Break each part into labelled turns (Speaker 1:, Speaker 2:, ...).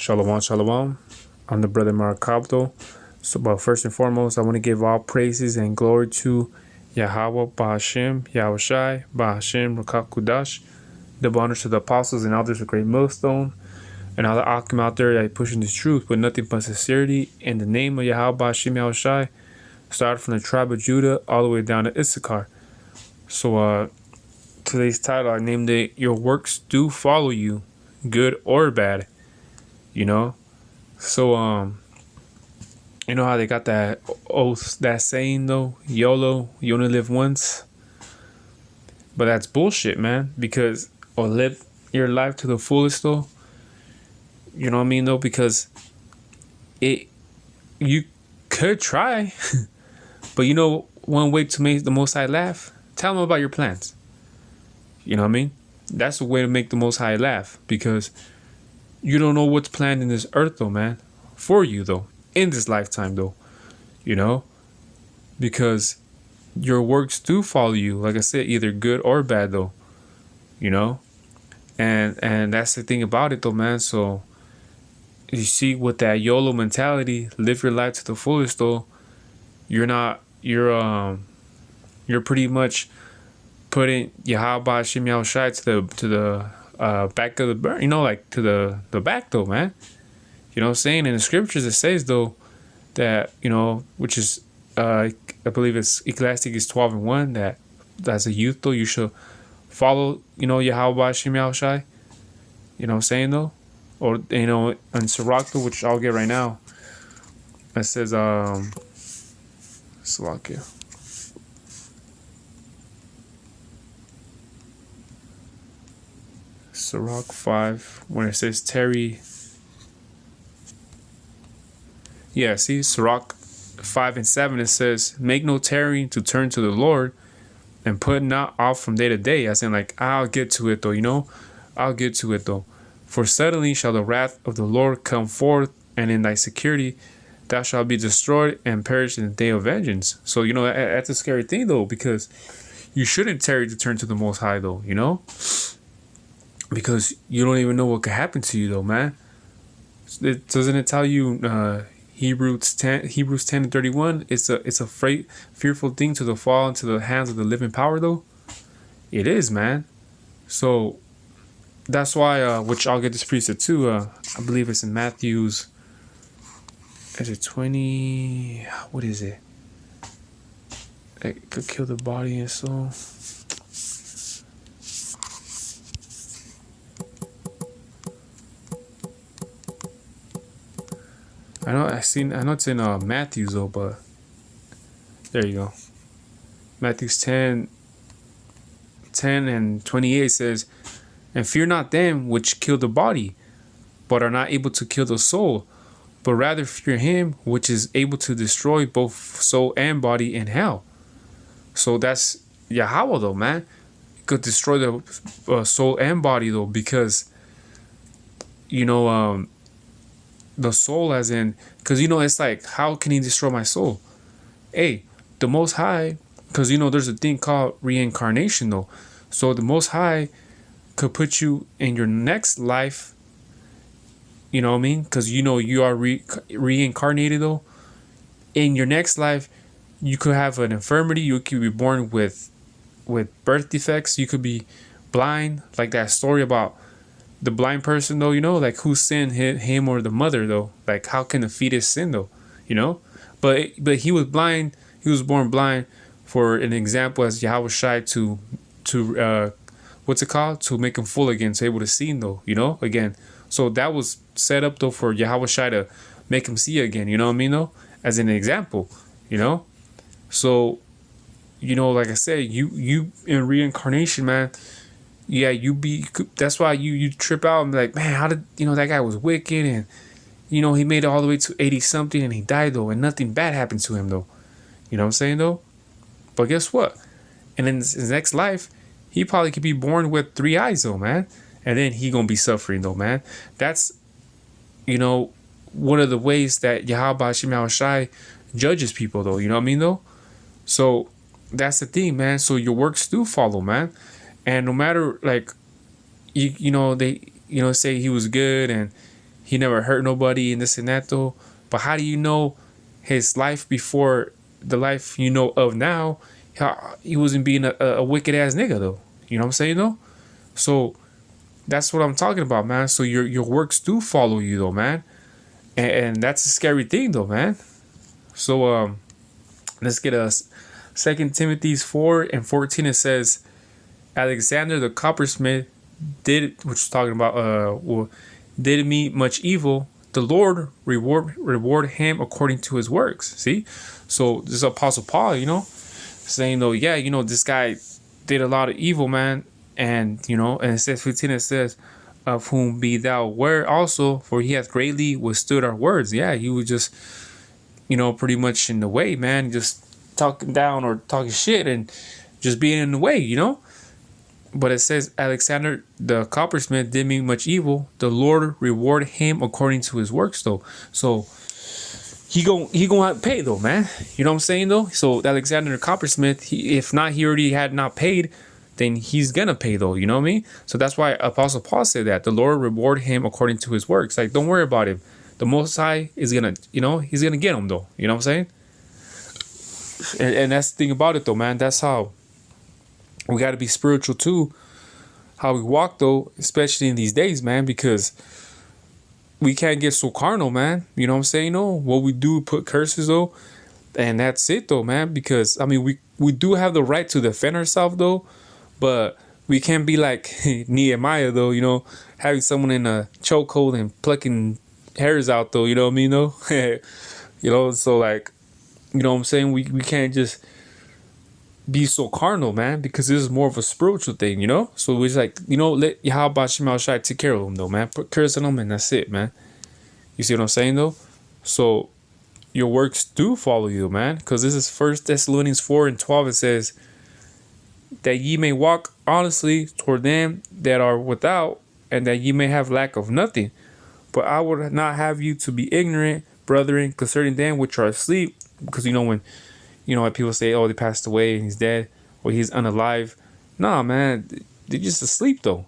Speaker 1: Shalom, shalom. I'm the brother Maracabdo. So, but first and foremost, I want to give all praises and glory to Yahweh, Bahashem, Yahushai, Bahashem, Rakakudash, double honors to the apostles and elders of Great Millstone, and all the Akim out there that are pushing this truth with nothing but sincerity. In the name of Yahweh, Bahashem, Yahushai, started from the tribe of Judah all the way down to Issachar. So, today's title, I named it, Your Works Do Follow You, Good or Bad. You know? So, you know how they got that saying though, YOLO, you only live once? But that's bullshit, man, because, or live your life to the fullest though, you know what I mean though, because you could try, but you know, one way to make the Most High laugh, tell them about your plans. You know what I mean? That's the way to make the Most High laugh, because you don't know what's planned in this earth though, man, for you though, in this lifetime though, you know, because your works do follow you, like I said, either good or bad though, you know, and that's the thing about it though, man. So you see, with that YOLO mentality, live your life to the fullest though, you're pretty much putting Yahweh Hashem Yahushai to the back of the burn, you know, like to the back though, man. You know what I'm saying? In the scriptures it says though that, you know, which is I believe it's Ecclesiastes 12:1, that as a youth though you should follow, you know, Yahweh Hashem Yahushai. You know what I'm saying though? Or, you know, in Sirach though, which I'll get right now, it says Salakia. Sirach 5, when it says Terry. Yeah, see, Sirach 5:7, it says, make no tarrying to turn to the Lord, and put not off from day to day. As in, like, I'll get to it though, you know? I'll get to it though. For suddenly shall the wrath of the Lord come forth, and in thy security thou shalt be destroyed and perish in the day of vengeance. So, you know, that's a scary thing though, because you shouldn't tarry to turn to the Most High though, you know? Because you don't even know what could happen to you though, man. Doesn't it tell you Hebrews 10:31? It's a fearful thing to the fall into the hands of the living power though. It is, man. So that's why which I'll get this precept too. I believe it's in Matthew's. Is it 20? What is it? It could kill the body and soul. I know it's in Matthew's though, but there you go. Matthew's 10:28 says, and fear not them which kill the body, but are not able to kill the soul, but rather fear him which is able to destroy both soul and body in hell. So that's Yahweh though, man. He could destroy the soul and body though, because, you know, the soul, as in, because, you know, it's like, how can he destroy my soul? Hey, the Most High, because, you know, there's a thing called reincarnation though. So the Most High could put you in your next life, you know what I mean? Because, you know, you are reincarnated though. In your next life, you could have an infirmity. You could be born with birth defects. You could be blind, like that story about the blind person though, you know, like who sinned, him or the mother though? Like, how can the fetus sin though, you know? But he was blind. He was born blind, for an example, as Yahweh Shai to what's it called, to make him full again, to able to see though, you know, again. So that was set up though for Yahweh Shai to make him see again, you know what I mean though, as an example, you know. So, you know, like I said, you in reincarnation, man. Yeah, that's why you trip out and be like, man, how did, you know, that guy was wicked, and, you know, he made it all the way to 80 something and he died though, and nothing bad happened to him though. You know what I'm saying though? But guess what? And in his next life, he probably could be born with 3 eyes though, man. And then he gonna be suffering though, man. That's, you know, one of the ways that Yahweh Hashem Yahushai judges people though, you know what I mean though? So that's the thing, man. So your works do follow, man. And no matter, like, you know, they, you know, say he was good and he never hurt nobody and this and that though. But how do you know his life before the life you know of now? He wasn't being a wicked ass nigga though. You know what I'm saying though? So that's what I'm talking about, man. So your works do follow you though, man. And that's a scary thing though, man. So let's get a 2 Timothy 4:14. It says, Alexander the coppersmith which is talking about did me much evil. The Lord reward him according to his works. See? So this is Apostle Paul, saying though, yeah, this guy did a lot of evil, man. And and it says 15, it says, of whom be thou aware also, for he hath greatly withstood our words. Yeah, he was just, pretty much in the way, man, just talking down or talking shit and just being in the way, But it says, Alexander the coppersmith did me much evil. The Lord reward him according to his works, though. So he gonna have to pay, though, man. You know what I'm saying, though? So Alexander the coppersmith, if not, he already had not paid, then he's gonna pay, though. You know what I mean? So that's why Apostle Paul said that the Lord reward him according to his works. Like, don't worry about him. The Most High is gonna, he's gonna get him, though. You know what I'm saying? And that's the thing about it, though, man. That's how we got to be spiritual too, how we walk though, especially in these days, man, because we can't get so carnal, man. You know what I'm saying? What we do, put curses though, and that's it though, man. Because I mean, we do have the right to defend ourselves though, but we can't be like Nehemiah though, having someone in a chokehold and plucking hairs out though. You know what I mean though? So like, what I'm saying? We can't just be so carnal, man, because this is more of a spiritual thing, So it's like, let Yahweh Shema Shai take care of them, though, man. Put curse on them, and that's it, man. You see what I'm saying, though? So your works do follow you, man, because this is 1 Thessalonians 4:12. It says that ye may walk honestly toward them that are without, and that ye may have lack of nothing. But I would not have you to be ignorant, brethren, concerning them which are asleep, because when people say, oh, they passed away and he's dead or he's unalive. Nah, man, they're just asleep though.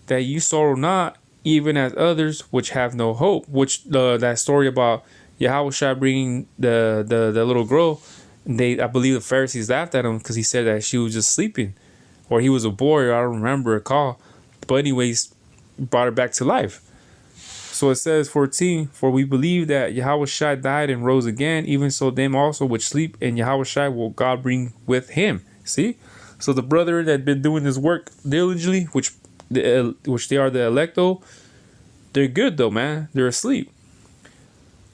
Speaker 1: That you sorrow not, even as others which have no hope. Which that story about Yahweh bringing the little girl, I believe the Pharisees laughed at him because he said that she was just sleeping, or he was a boy. I don't remember a call, but anyways, brought her back to life. So it says 14, for we believe that Yahweh Shai died and rose again, even so them also which sleep in Yahweh Shai will God bring with him. See? So the brethren that had been doing this work diligently, which they are the electo, they're good though, man. They're asleep.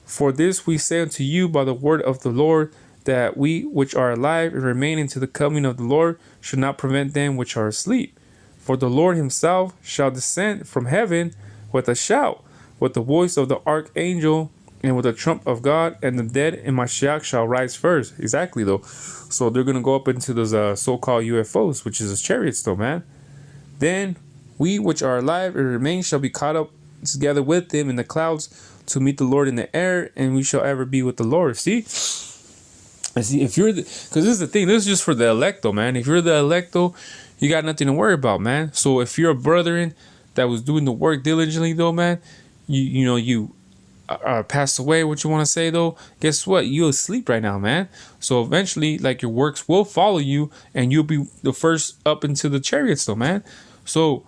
Speaker 1: For this we say unto you by the word of the Lord, that we which are alive and remain unto the coming of the Lord should not prevent them which are asleep. For the Lord himself shall descend from heaven with a shout, with the voice of the archangel, and with the trump of God, and the dead in Mashiach shall rise first. Exactly, though. So they're going to go up into those so-called UFOs, which is chariots, though, man. Then we which are alive and remain shall be caught up together with them in the clouds to meet the Lord in the air, and we shall ever be with the Lord. See? If you're because this is the thing, this is just for the electo, man. If you're the electo, you got nothing to worry about, man. So if you're a brethren that was doing the work diligently, though, man, you passed away, what you want to say though, guess what, you asleep right now, man. So eventually, like, your works will follow you and you'll be the first up into the chariots though, man. So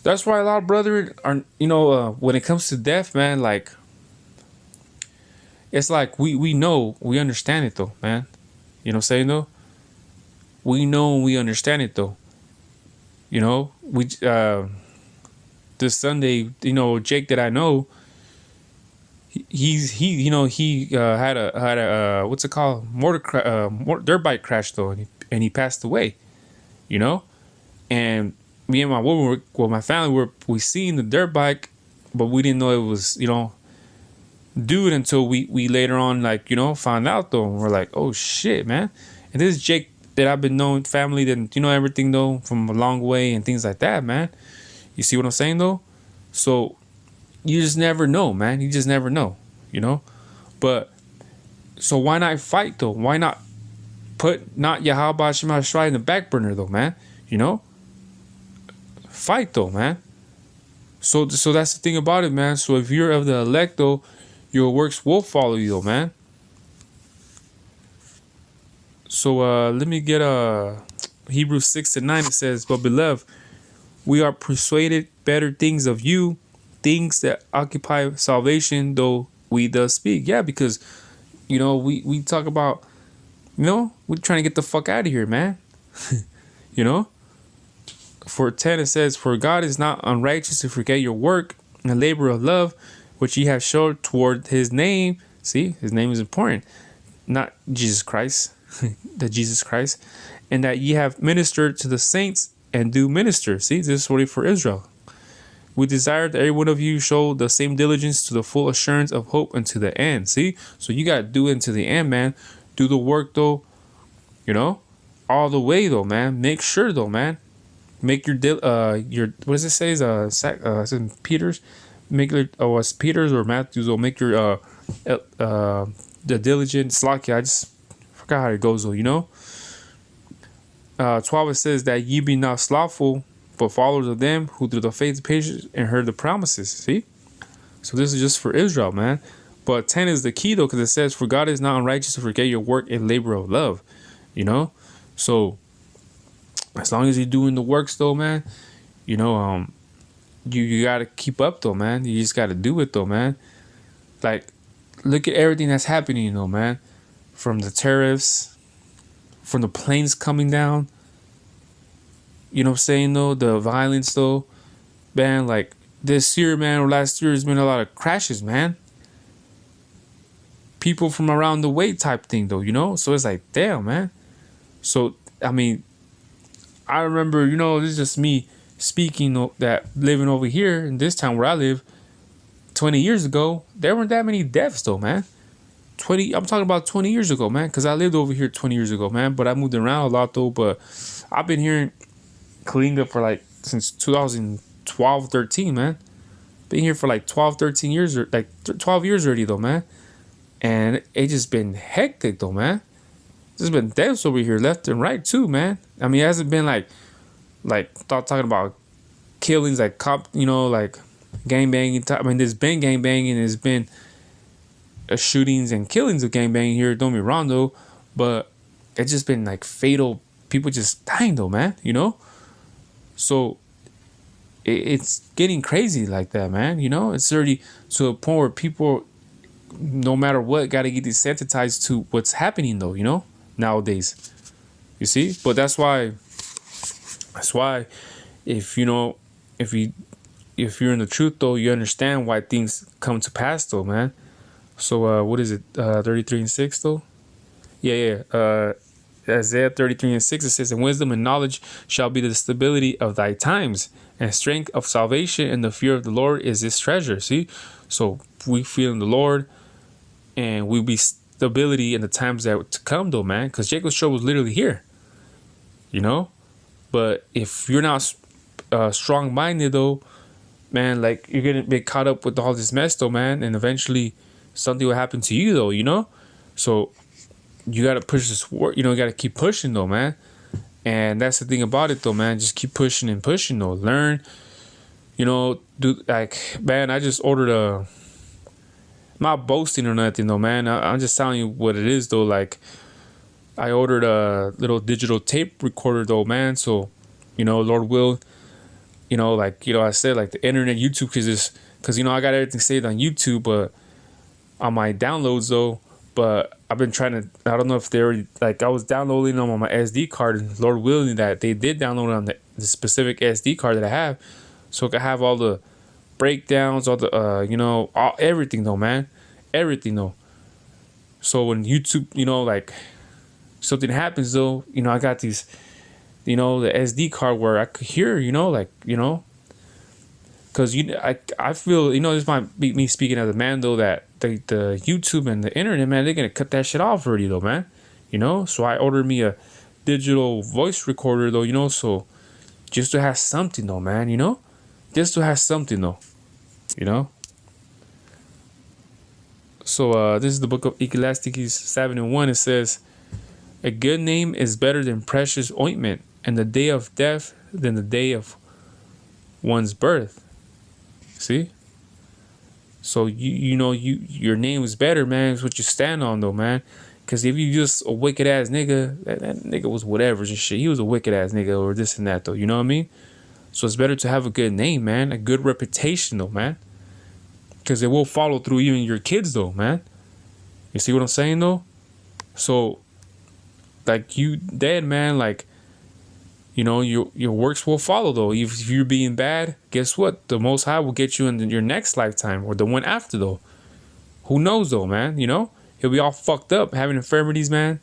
Speaker 1: that's why a lot of brethren are, when it comes to death, man, like, it's like we know, we understand it though, man. You know what I'm saying though? We know and we understand it though. We this Sunday, Jake that I know, he had a what's it called, dirt bike crash though, and he passed away, and me and my family we seen the dirt bike, but we didn't know it was dude until we later on found out though, and we're like, oh shit, man. And this is Jake that I've been knowing, family that everything though from a long way and things like that, man. You see what I'm saying, though? So, you just never know, man. You just never know, But, so why not fight, though? Why not put not Yahweh Shema Shai in the back burner, though, man? Fight, though, man. So that's the thing about it, man. So if you're of the elect, though, your works will follow you, though, man. So let me get Hebrews 6-9. It says, "But beloved, we are persuaded better things of you, things that occupy salvation, though we thus speak." Yeah, because we talk about, we're trying to get the fuck out of here, man. you know. For 10 it says, "For God is not unrighteous to forget your work and labor of love, which ye have showed toward his name." See, his name is important. Not Jesus Christ, the Jesus Christ. "And that ye have ministered to the saints and do minister." See, this is only for Israel. "We desire that every one of you show the same diligence to the full assurance of hope unto the end." See, so you got to do it unto the end, man. Do the work, though, all the way, though, man. Make sure, though, man. Make your what does it say? It's in Peter's. Make your it's Peter's or Matthew's. Or make your the diligent slack. I just forgot how it goes, though. 12 it says that ye be not slothful, but followers of them who through the faith, patience, and heard the promises. See, so this is just for Israel, man. But 10 is the key, though, because it says, "For God is not unrighteous to forget your work and labor of love." So as long as you're doing the works, though, man, you gotta keep up, though, man. You just gotta do it, though, man. Like, look at everything that's happening, though, man. From the tariffs, from the planes coming down. You know what I'm saying, though? The violence, though, man. Like this year, man, or last year, has been a lot of crashes, man. People from around the way type thing, though, So it's like, damn, man. So I mean, I remember, this is just me speaking, that living over here in this town where I live 20 years ago, there weren't that many deaths, though, man. I'm talking about 20 years ago, man, because I lived over here 20 years ago, man, but I moved around a lot, though. But I've been here in Kalinga for since 2012, 13, man. Been here for 12, 13 years, or 12 years already, though, man. And it just been hectic, though, man. There's been deaths over here left and right too, man. I mean, it hasn't been like talking about killings, like cop, like gang banging. I mean, there's been gang banging, there's been shootings and killings of gang banging here. Don't be wrong, though, but it's just been fatal. People just dying, though, man. So it's getting crazy like that, man. It's already to a point where people, no matter what, got to get desensitized to what's happening, though. Nowadays, you see. But that's why if you're in the truth, though, you understand why things come to pass, though, man. So what is it, 33:6, though? Isaiah 33:6, it says, "And wisdom and knowledge shall be the stability of thy times, and strength of salvation, and the fear of the Lord is his treasure." See, so we fear in the Lord, and we be stability in the times that to come, though, man, because Jacob's trouble was literally here, but if you're not strong-minded, though, man, you're gonna be caught up with all this mess, though, man, and eventually something will happen to you, though, so you gotta push this work, you gotta keep pushing, though, man. And that's the thing about it, though, man. Just keep pushing and pushing, though. Learn, do, man, I just ordered not boasting or nothing, though, man. I'm just telling you what it is, though. I ordered a little digital tape recorder, though, man. So, Lord will, I said, the internet, YouTube, because I got everything saved on YouTube, but on my downloads, though. But I've been trying to, I don't know if they already, I was downloading them on my SD card, and Lord willing that they did download it on the specific SD card that I have. So I can have all the breakdowns, all the everything, though, man, everything, though. So when YouTube, something happens, though, I got these, the SD card where I could hear, because I feel, this might be me speaking as a man, though, that the YouTube and the internet, man, they're gonna cut that shit off already, though, man. So I ordered me a digital voice recorder, though, so just to have something, though, man, just to have something, though. So this is the book of Ecclesiastes 7:1. It says, "A good name is better than precious ointment, and the day of death than the day of one's birth." See? So your name is better, man. It's what you stand on, though, man. Because if you just a wicked ass nigga, that nigga was whatever and shit. He was a wicked ass nigga or this and that, though. You know what I mean? So it's better to have a good name, man. A good reputation, though, man. Because it will follow through even your kids, though, man. You see what I'm saying, though? So, like, you dead, man. Like, you know, your works will follow, though. If you're being bad, guess what? The Most High will get you in your next lifetime or the one after, though. Who knows, though, man? You know? He'll be all fucked up having infirmities, man.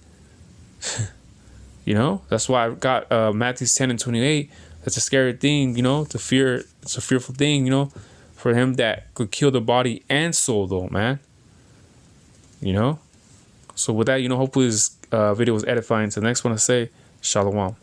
Speaker 1: You know? That's why I got Matthew 10:28. That's a scary thing, you know, to fear. It's a fearful thing, you know, for him that could kill the body and soul, though, man. You know? So with that, you know, hopefully this video was edifying. So the next one I say, Shalom.